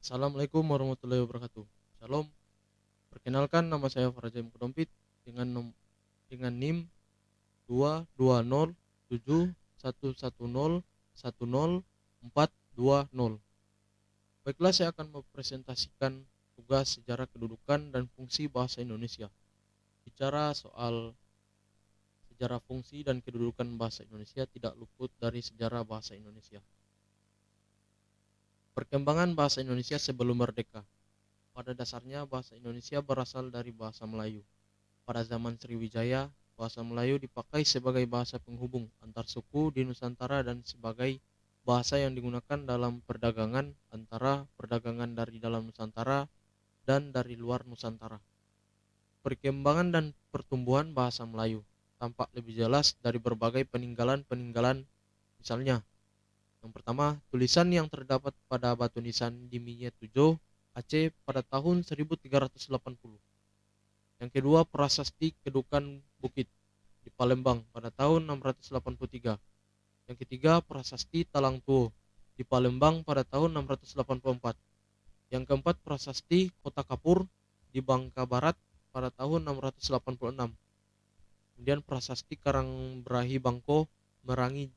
Assalamualaikum warahmatullahi wabarakatuh. Shalom. Perkenalkan, nama saya Farajaim Kudompit dengan dengan NIM 2207110104220. Baiklah, saya akan mempresentasikan tugas sejarah kedudukan dan fungsi bahasa Indonesia. Bicara soal sejarah fungsi dan kedudukan bahasa Indonesia tidak luput dari sejarah bahasa Indonesia. Perkembangan bahasa Indonesia sebelum merdeka. Pada dasarnya bahasa Indonesia berasal dari bahasa Melayu. Pada zaman Sriwijaya, bahasa Melayu dipakai sebagai bahasa penghubung antar suku di Nusantara dan sebagai bahasa yang digunakan dalam perdagangan antara perdagangan dari dalam Nusantara dan dari luar Nusantara. Perkembangan dan pertumbuhan bahasa Melayu tampak lebih jelas dari berbagai peninggalan-peninggalan. Misalnya, yang pertama, tulisan yang terdapat pada batu nisan di Minye-Tujoh, Aceh pada tahun 1380. Yang kedua, prasasti Kedukan Bukit di Palembang pada tahun 683. Yang ketiga, prasasti Talang Tuo di Palembang pada tahun 684. Yang keempat, prasasti Kota Kapur di Bangka Barat pada tahun 686. Kemudian prasasti Karangbrahi Bangko Merangi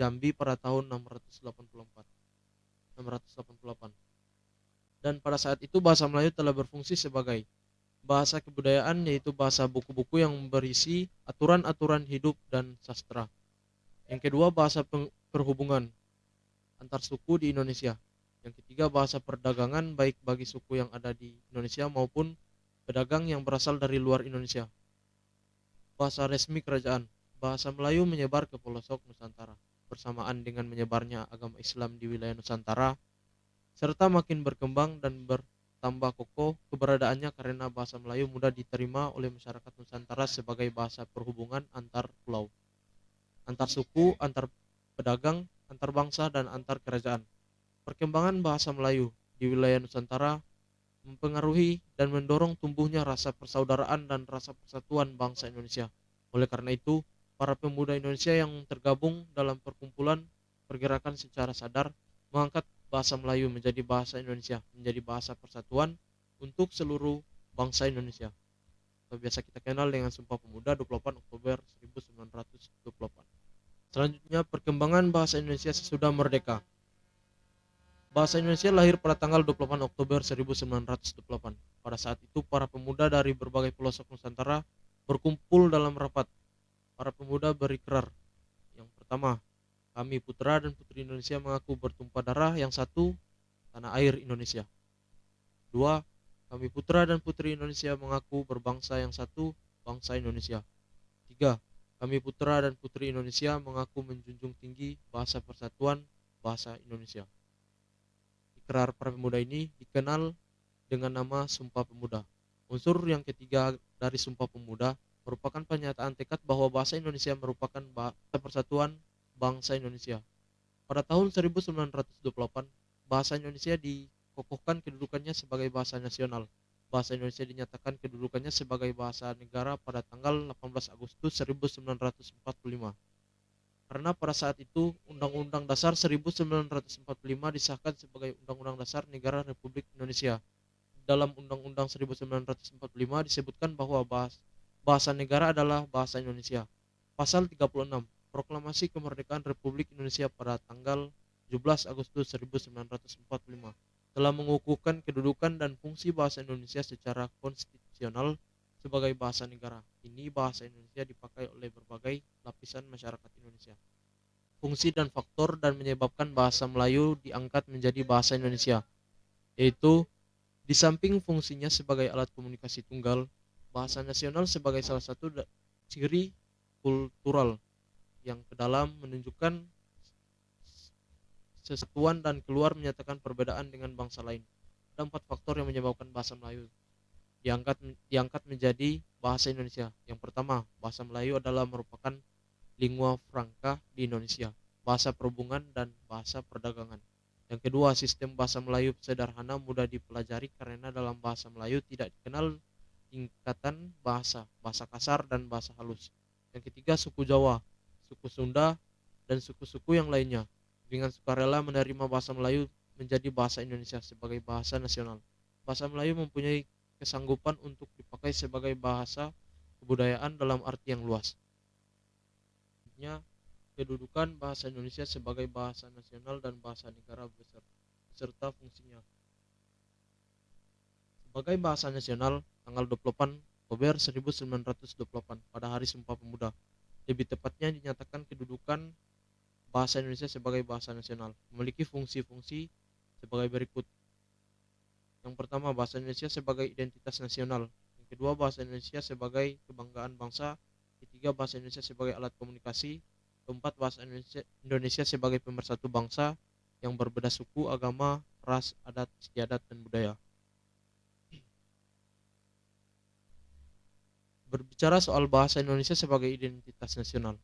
Jambi pada tahun 688. Dan pada saat itu bahasa Melayu telah berfungsi sebagai bahasa kebudayaan, yaitu bahasa buku-buku yang berisi aturan-aturan hidup dan sastra. Yang kedua, bahasa perhubungan antar suku di Indonesia. Yang ketiga, bahasa perdagangan baik bagi suku yang ada di Indonesia maupun pedagang yang berasal dari luar Indonesia. Bahasa resmi kerajaan. Bahasa Melayu menyebar ke pelosok Nusantara bersamaan dengan menyebarnya agama Islam di wilayah Nusantara, serta makin berkembang dan bertambah kokoh keberadaannya karena bahasa Melayu mudah diterima oleh masyarakat Nusantara sebagai bahasa perhubungan antar pulau, antar suku, antar pedagang, antar bangsa, dan antar kerajaan. Perkembangan bahasa Melayu di wilayah Nusantara mempengaruhi dan mendorong tumbuhnya rasa persaudaraan dan rasa persatuan bangsa Indonesia. Oleh karena itu, para pemuda Indonesia yang tergabung dalam perkumpulan pergerakan secara sadar mengangkat bahasa Melayu menjadi bahasa Indonesia, menjadi bahasa persatuan untuk seluruh bangsa Indonesia. Atau biasa kita kenal dengan Sumpah Pemuda 28 Oktober 1928. Selanjutnya, perkembangan bahasa Indonesia sesudah merdeka. Bahasa Indonesia lahir pada tanggal 28 Oktober 1928. Pada saat itu, para pemuda dari berbagai pelosok Nusantara berkumpul dalam rapat. Para pemuda berikrar. Yang pertama, kami putra dan putri Indonesia mengaku bertumpah darah. Yang satu, tanah air Indonesia. Dua, kami putra dan putri Indonesia mengaku berbangsa yang satu, bangsa Indonesia. Tiga, kami putra dan putri Indonesia mengaku menjunjung tinggi bahasa persatuan, bahasa Indonesia. Ikrar para pemuda ini dikenal dengan nama Sumpah Pemuda. Unsur yang ketiga dari Sumpah Pemuda merupakan pernyataan tekad bahwa bahasa Indonesia merupakan bahasa persatuan bangsa Indonesia. Pada tahun 1928, bahasa Indonesia dikokohkan kedudukannya sebagai bahasa nasional. Bahasa Indonesia dinyatakan kedudukannya sebagai bahasa negara pada tanggal 18 Agustus 1945. Karena pada saat itu Undang-Undang Dasar 1945 disahkan sebagai Undang-Undang Dasar Negara Republik Indonesia. Dalam Undang-Undang 1945 disebutkan bahwa bahasa negara adalah bahasa Indonesia. Pasal 36, Proklamasi Kemerdekaan Republik Indonesia pada tanggal 17 Agustus 1945 telah mengukuhkan kedudukan dan fungsi bahasa Indonesia secara konstitusional sebagai bahasa negara. Kini bahasa Indonesia dipakai oleh berbagai lapisan masyarakat Indonesia. Fungsi dan faktor dan menyebabkan bahasa Melayu diangkat menjadi bahasa Indonesia, yaitu di samping fungsinya sebagai alat komunikasi tunggal, bahasa nasional sebagai salah satu ciri kultural yang ke dalam menunjukkan kesatuan dan keluar menyatakan perbedaan dengan bangsa lain. Ada 4 faktor yang menyebabkan bahasa Melayu diangkat menjadi bahasa Indonesia. Yang pertama, bahasa Melayu adalah merupakan lingua franca di Indonesia, bahasa perhubungan dan bahasa perdagangan. Yang kedua, sistem bahasa Melayu sederhana mudah dipelajari karena dalam bahasa Melayu tidak dikenal tingkatan bahasa, bahasa kasar dan bahasa halus. Yang ketiga, suku Jawa, suku Sunda, dan suku-suku yang lainnya dengan sukarela menerima bahasa Melayu menjadi bahasa Indonesia sebagai bahasa nasional. Bahasa Melayu mempunyai kesanggupan untuk dipakai sebagai bahasa kebudayaan dalam arti yang luas. Kedudukan bahasa Indonesia sebagai bahasa nasional dan bahasa negara beserta fungsinya. Sebagai bahasa nasional, tanggal 28 Oktober 1928 pada Hari Sumpah Pemuda, lebih tepatnya dinyatakan kedudukan bahasa Indonesia sebagai bahasa nasional, memiliki fungsi-fungsi sebagai berikut. Yang pertama, bahasa Indonesia sebagai identitas nasional. Yang kedua, bahasa Indonesia sebagai kebanggaan bangsa. Ketiga, bahasa Indonesia sebagai alat komunikasi. Keempat, bahasa Indonesia sebagai pemersatu bangsa yang berbeda suku, agama, ras, adat, istiadat, dan budaya. Berbicara soal bahasa Indonesia sebagai identitas nasional.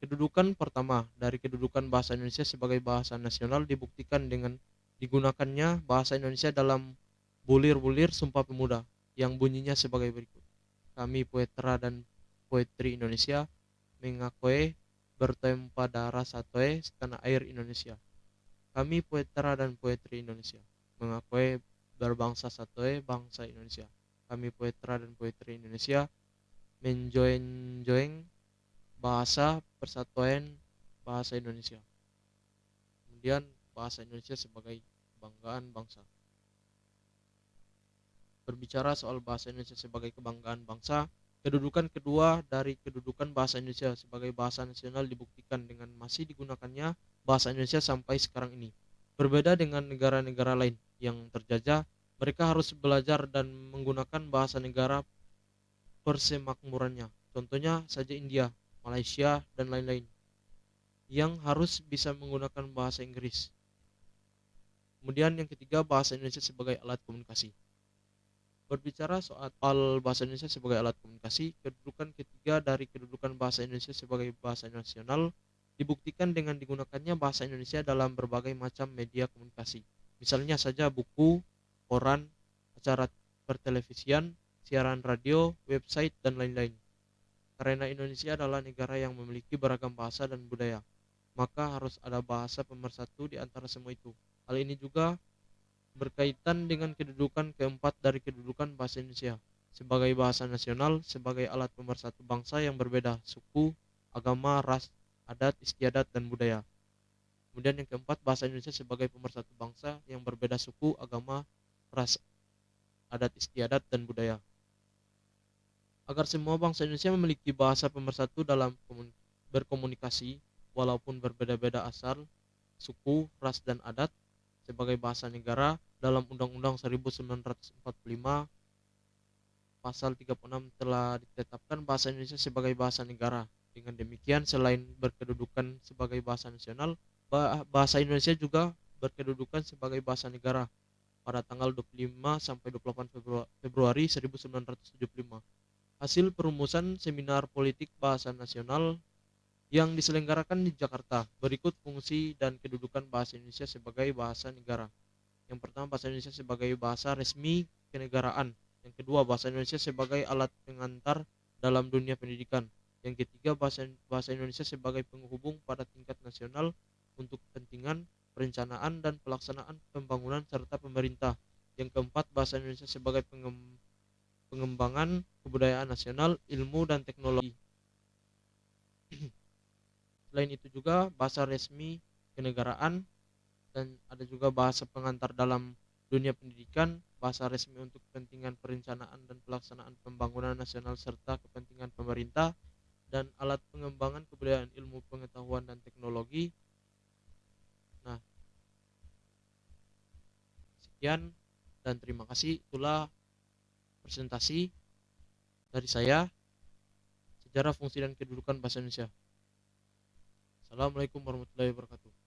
Kedudukan pertama dari kedudukan bahasa Indonesia sebagai bahasa nasional dibuktikan dengan digunakannya bahasa Indonesia dalam bulir-bulir Sumpah Pemuda yang bunyinya sebagai berikut. Kami Puetra dan Poetri Indonesia mengakui bertempa darah satoe setanah air Indonesia. Kami Puetra dan Poetri Indonesia mengakui berbangsa satoe bangsa Indonesia. Kami Puetra dan Poetri Indonesia menjoeng bahasa persatuan bahasa Indonesia. Kemudian bahasa Indonesia sebagai kebanggaan bangsa. Berbicara soal bahasa Indonesia sebagai kebanggaan bangsa, kedudukan kedua dari kedudukan bahasa Indonesia sebagai bahasa nasional dibuktikan dengan masih digunakannya bahasa Indonesia sampai sekarang ini. Berbeda dengan negara-negara lain yang terjajah, mereka harus belajar dan menggunakan bahasa negara persemakmurannya. Contohnya saja India, Malaysia, dan lain-lain yang harus bisa menggunakan bahasa Inggris. Kemudian yang ketiga, bahasa Indonesia sebagai alat komunikasi. Berbicara soal bahasa Indonesia sebagai alat komunikasi, kedudukan ketiga dari kedudukan bahasa Indonesia sebagai bahasa nasional dibuktikan dengan digunakannya bahasa Indonesia dalam berbagai macam media komunikasi. Misalnya saja buku, koran, acara pertelevisian, siaran radio, website, dan lain-lain. Karena Indonesia adalah negara yang memiliki beragam bahasa dan budaya, maka harus ada bahasa pemersatu di antara semua itu. Hal ini juga berkaitan dengan kedudukan keempat dari kedudukan bahasa Indonesia sebagai bahasa nasional, sebagai alat pemersatu bangsa yang berbeda suku, agama, ras, adat, istiadat, dan budaya. Kemudian yang keempat, bahasa Indonesia sebagai pemersatu bangsa yang berbeda suku, agama, ras, adat, istiadat, dan budaya. Agar semua bangsa Indonesia memiliki bahasa pemersatu dalam berkomunikasi, walaupun berbeda-beda asal, suku, ras, dan adat, sebagai bahasa negara dalam Undang-Undang 1945 pasal 36 telah ditetapkan bahasa Indonesia sebagai bahasa negara. Dengan demikian, selain berkedudukan sebagai bahasa nasional, bahasa Indonesia juga berkedudukan sebagai bahasa negara pada tanggal 25 sampai 28 Februari 1975. Hasil perumusan seminar politik bahasa nasional yang diselenggarakan di Jakarta. Berikut fungsi dan kedudukan bahasa Indonesia sebagai bahasa negara. Yang pertama, bahasa Indonesia sebagai bahasa resmi kenegaraan. Yang kedua, bahasa Indonesia sebagai alat pengantar dalam dunia pendidikan. Yang ketiga, bahasa Indonesia sebagai penghubung pada tingkat nasional untuk kepentingan perencanaan dan pelaksanaan pembangunan serta pemerintah. Yang keempat, bahasa Indonesia sebagai pengembangan kebudayaan nasional, ilmu, dan teknologi. Selain itu juga bahasa resmi kenegaraan, dan ada juga bahasa pengantar dalam dunia pendidikan, bahasa resmi untuk kepentingan perencanaan dan pelaksanaan pembangunan nasional serta kepentingan pemerintah, dan alat pengembangan kebudayaan, ilmu pengetahuan, dan teknologi. Nah, sekian dan terima kasih. Itulah presentasi dari saya, sejarah, fungsi, dan kedudukan bahasa Indonesia. Assalamualaikum warahmatullahi wabarakatuh.